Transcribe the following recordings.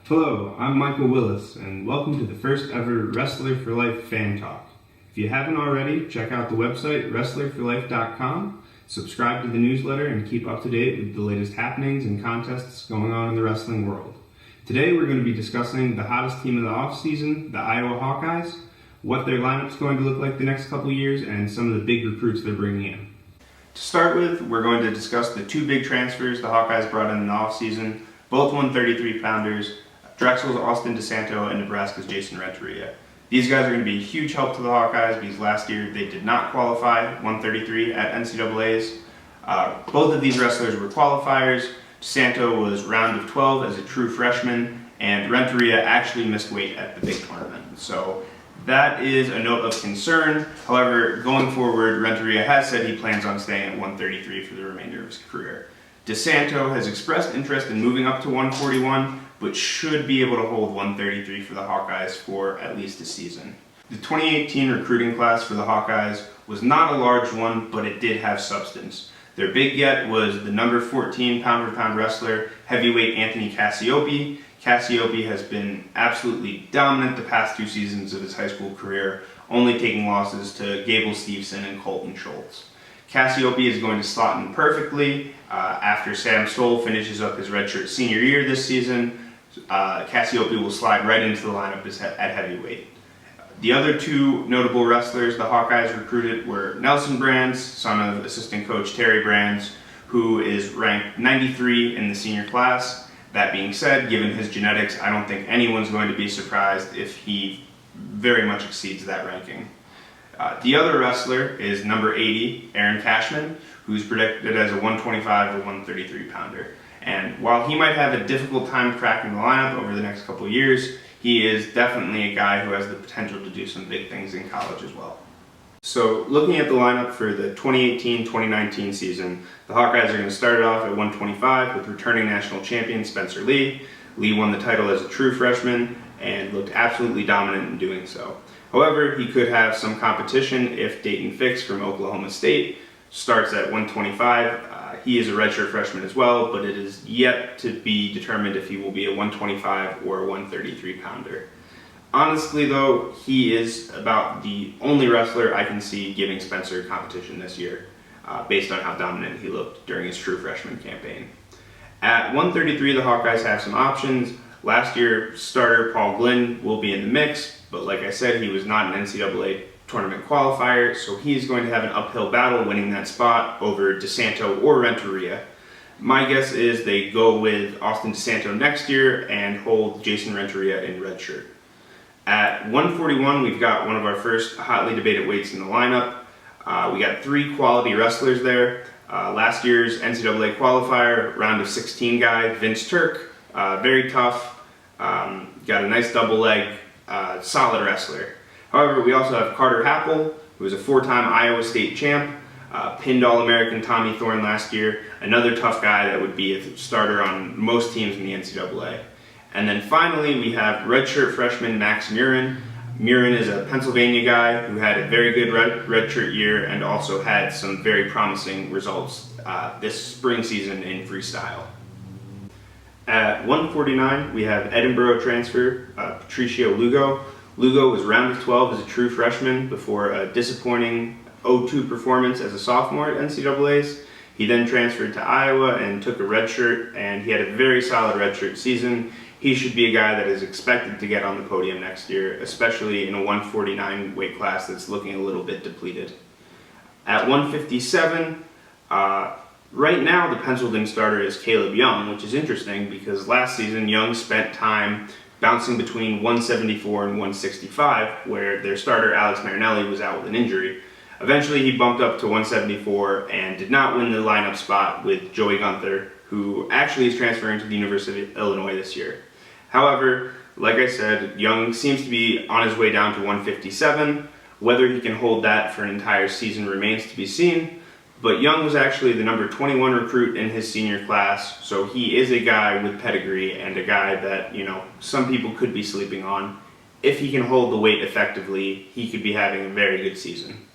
Hello, I'm Michael Willis, and welcome to the first ever Wrestler for Life fan talk. If you haven't already, check out the website wrestlerforlife.com, subscribe to the newsletter, and keep up to date with the latest happenings and contests going on in the wrestling world. Today we're going to be discussing the hottest team of the offseason, the Iowa Hawkeyes, what their lineup's going to look like the next couple years, and some of the big recruits they're bringing in. To start with, we're going to discuss the two big transfers the Hawkeyes brought in the offseason, both 133-pounders, Drexel's Austin DeSanto and Nebraska's Jason Renteria. These guys are going to be a huge help to the Hawkeyes because last year they did not qualify 133 at NCAAs. Both of these wrestlers were qualifiers. DeSanto was round of 12 as a true freshman, and Renteria actually missed weight at the big tournament. So that is a note of concern. However, going forward, Renteria has said he plans on staying at 133 for the remainder of his career. DeSanto has expressed interest in moving up to 141, but should be able to hold 133 for the Hawkeyes for at least a season. The 2018 recruiting class for the Hawkeyes was not a large one, but it did have substance. Their big get was the number 14 pound-for-pound wrestler, heavyweight Anthony Cassiope. Cassiope has been absolutely dominant the past two seasons of his high school career, only taking losses to Gable Steveson and Colton Schultz. Cassiope is going to slot in perfectly after Sam Stoll finishes up his redshirt senior year this season. Cassiope will slide right into the lineup at heavyweight. The other two notable wrestlers the Hawkeyes recruited were Nelson Brands, son of assistant coach Terry Brands, who is ranked 93 in the senior class. That being said, given his genetics, I don't think anyone's going to be surprised if he very much exceeds that ranking. The other wrestler is number 80, Aaron Cashman, who's predicted as a 125 or 133 pounder. And while he might have a difficult time cracking the lineup over the next couple of years, he is definitely a guy who has the potential to do some big things in college as well. So looking at the lineup for the 2018-2019 season, the Hawkeyes are going to start it off at 125 with returning national champion Spencer Lee. Lee won the title as a true freshman and looked absolutely dominant in doing so. However, he could have some competition if Dayton Fix from Oklahoma State starts at 125. He is a redshirt freshman as well, but it is yet to be determined if he will be a 125 or a 133 pounder. Honestly though, he is about the only wrestler I can see giving Spencer competition this year, based on how dominant he looked during his true freshman campaign. At 133, the Hawkeyes have some options. Last year, starter Paul Glynn will be in the mix, but like I said, he was not an NCAA tournament qualifier, so he's going to have an uphill battle winning that spot over DeSanto or Renteria. My guess is they go with Austin DeSanto next year and hold Jason Renteria in redshirt. At 141, we've got one of our first hotly debated weights in the lineup. We got three quality wrestlers there. Last year's NCAA qualifier, round of 16 guy, Vince Turk, very tough, got a nice double leg, solid wrestler. However, we also have Carter Happel, who was a four-time Iowa State champ, pinned All-American Tommy Thorne last year, another tough guy that would be a starter on most teams in the NCAA. And then finally, we have redshirt freshman Max Murin. Murin is a Pennsylvania guy who had a very good redshirt year and also had some very promising results this spring season in freestyle. At 149, we have Edinboro transfer Patricio Lugo. Lugo was round of 12 as a true freshman before a disappointing 0-2 performance as a sophomore at NCAAs. He then transferred to Iowa and took a redshirt, and he had a very solid redshirt season. He should be a guy that is expected to get on the podium next year, especially in a 149 weight class that's looking a little bit depleted. At 157, right now the penciled in starter is Caleb Young, which is interesting because last season Young spent time bouncing between 174 and 165, where their starter Alex Marinelli was out with an injury. Eventually he bumped up to 174 and did not win the lineup spot with Joey Gunther, who actually is transferring to the University of Illinois this year. However, like I said, Young seems to be on his way down to 157. Whether he can hold that for an entire season remains to be seen, but Young was actually the number 21 recruit in his senior class, so he is a guy with pedigree and a guy that, some people could be sleeping on. If he can hold the weight effectively, he could be having a very good season.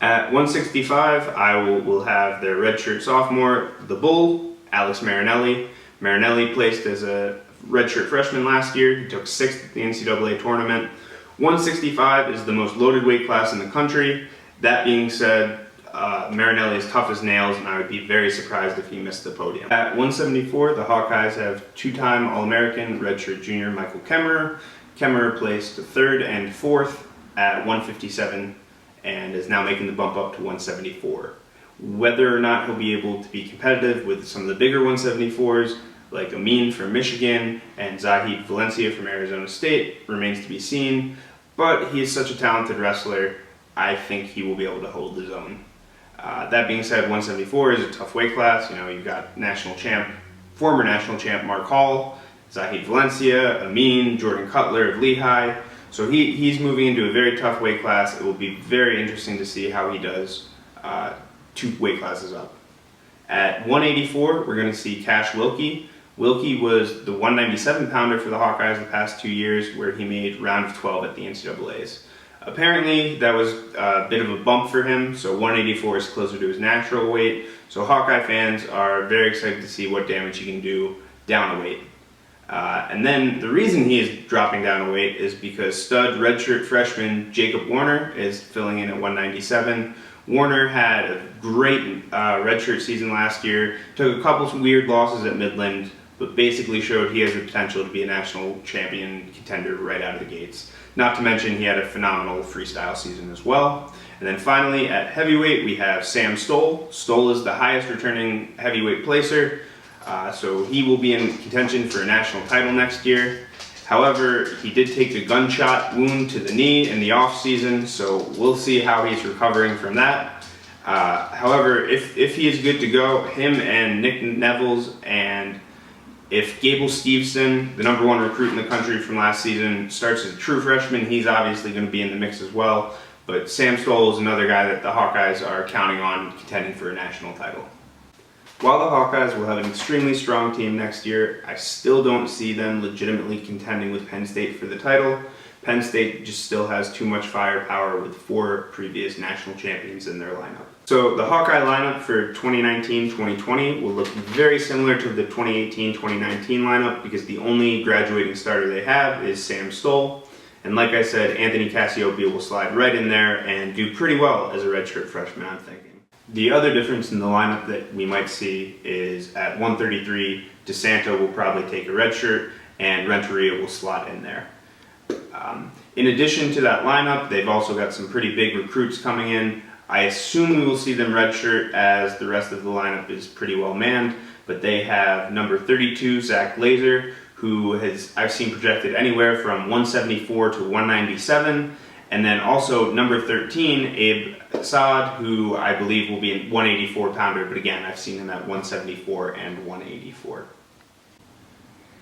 At 165, Iowa will have their redshirt sophomore, the Bull, Alex Marinelli. Marinelli placed as a redshirt freshman last year. He took 6th at the NCAA tournament. 165 is the most loaded weight class in the country. That being said, Marinelli is tough as nails, and I would be very surprised if he missed the podium. At 174, the Hawkeyes have two-time All-American redshirt junior Michael Kemmerer. Kemmerer placed 3rd and 4th at 157 and is now making the bump up to 174. Whether or not he'll be able to be competitive with some of the bigger 174s, like Amin from Michigan and Zahid Valencia from Arizona State, remains to be seen, but he is such a talented wrestler, I think he will be able to hold his own. That being said, 174 is a tough weight class. You know, you've got former national champ Mark Hall, Zahid Valencia, Amin, Jordan Cutler of Lehigh. So he's moving into a very tough weight class. It will be very interesting to see how he does 2 weight classes up. At 184, we're going to see Cash Wilkie. Wilkie was the 197 pounder for the Hawkeyes the past 2 years, where he made round of 12 at the NCAAs. Apparently, that was a bit of a bump for him, so 184 is closer to his natural weight. So Hawkeye fans are very excited to see what damage he can do down a weight. And then the reason he is dropping down a weight is because stud redshirt freshman Jacob Warner is filling in at 197. Warner had a great redshirt season last year, took a couple of weird losses at Midland, but basically showed he has the potential to be a national champion contender right out of the gates. Not to mention he had a phenomenal freestyle season as well. And then finally at heavyweight we have Sam Stoll. Stoll is the highest returning heavyweight placer, so he will be in contention for a national title next year. However, he did take a gunshot wound to the knee in the off season, so we'll see how he's recovering from that. However, if he is good to go, him and Nick Nevels, and if Gable Steveson, the #1 recruit in the country from last season, starts as a true freshman, he's obviously going to be in the mix as well. But Sam Stoll is another guy that the Hawkeyes are counting on contending for a national title. While the Hawkeyes will have an extremely strong team next year, I still don't see them legitimately contending with Penn State for the title. Penn State just still has too much firepower with 4 previous national champions in their lineup. So the Hawkeye lineup for 2019-2020 will look very similar to the 2018-2019 lineup because the only graduating starter they have is Sam Stoll. And like I said, Anthony Cassiopeia will slide right in there and do pretty well as a redshirt freshman, I'm thinking. The other difference in the lineup that we might see is at 133, DeSanto will probably take a red shirt and Renteria will slot in there. In addition to that lineup, they've also got some pretty big recruits coming in. I assume we will see them redshirt as the rest of the lineup is pretty well manned, but they have number 32, Zach Glazer, who I've seen projected anywhere from 174 to 197. And then also number 13, Abe Assad, who I believe will be a 184 pounder, but again, I've seen him at 174 and 184.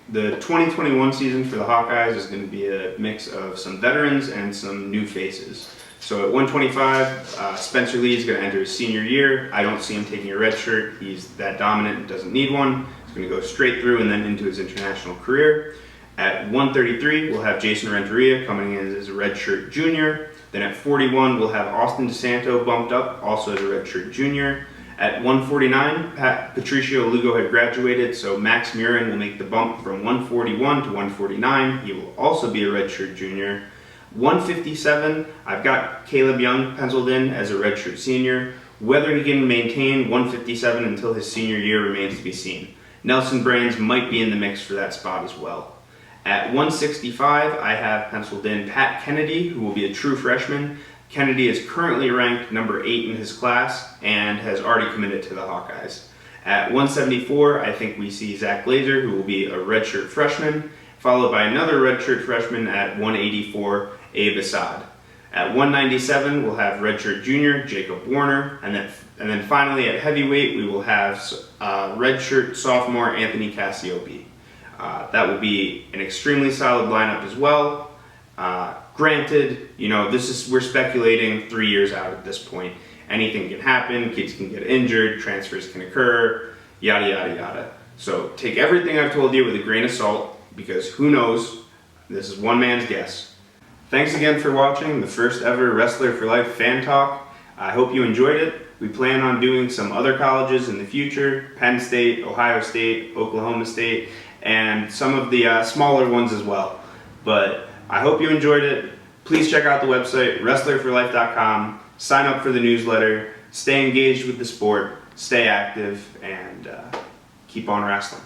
The 2021 season for the Hawkeyes is going to be a mix of some veterans and some new faces. So at 125, Spencer Lee is going to enter his senior year. I don't see him taking a red shirt. He's that dominant and doesn't need one. He's going to go straight through and then into his international career. At 133, we'll have Jason Renteria coming in as a redshirt junior. Then at 41, we'll have Austin DeSanto bumped up, also as a redshirt junior. At 149, Patricio Lugo had graduated, so Max Murin will make the bump from 141 to 149. He will also be a redshirt junior. 157, I've got Caleb Young penciled in as a redshirt senior. Whether he can maintain 157 until his senior year remains to be seen. Nelson Brands might be in the mix for that spot as well. At 165, I have penciled in Pat Kennedy, who will be a true freshman. Kennedy is currently ranked number 8 in his class and has already committed to the Hawkeyes. At 174, I think we see Zach Glazer, who will be a redshirt freshman, followed by another redshirt freshman at 184, Abe Assad. At 197, we'll have redshirt junior Jacob Warner, and then finally at heavyweight, we will have redshirt sophomore Anthony Cassiopeia. That will be an extremely solid lineup as well. Granted, you know, we're speculating 3 years out at this point. Anything can happen, kids can get injured, transfers can occur, yada yada yada. So take everything I've told you with a grain of salt, because who knows, this is one man's guess. Thanks again for watching the first ever Wrestler for Life fan talk. I hope you enjoyed it. We plan on doing some other colleges in the future, Penn State, Ohio State, Oklahoma State, and some of the smaller ones as well. But I hope you enjoyed it. Please check out the website, wrestlerforlife.com. Sign up for the newsletter. Stay engaged with the sport. Stay active, and keep on wrestling.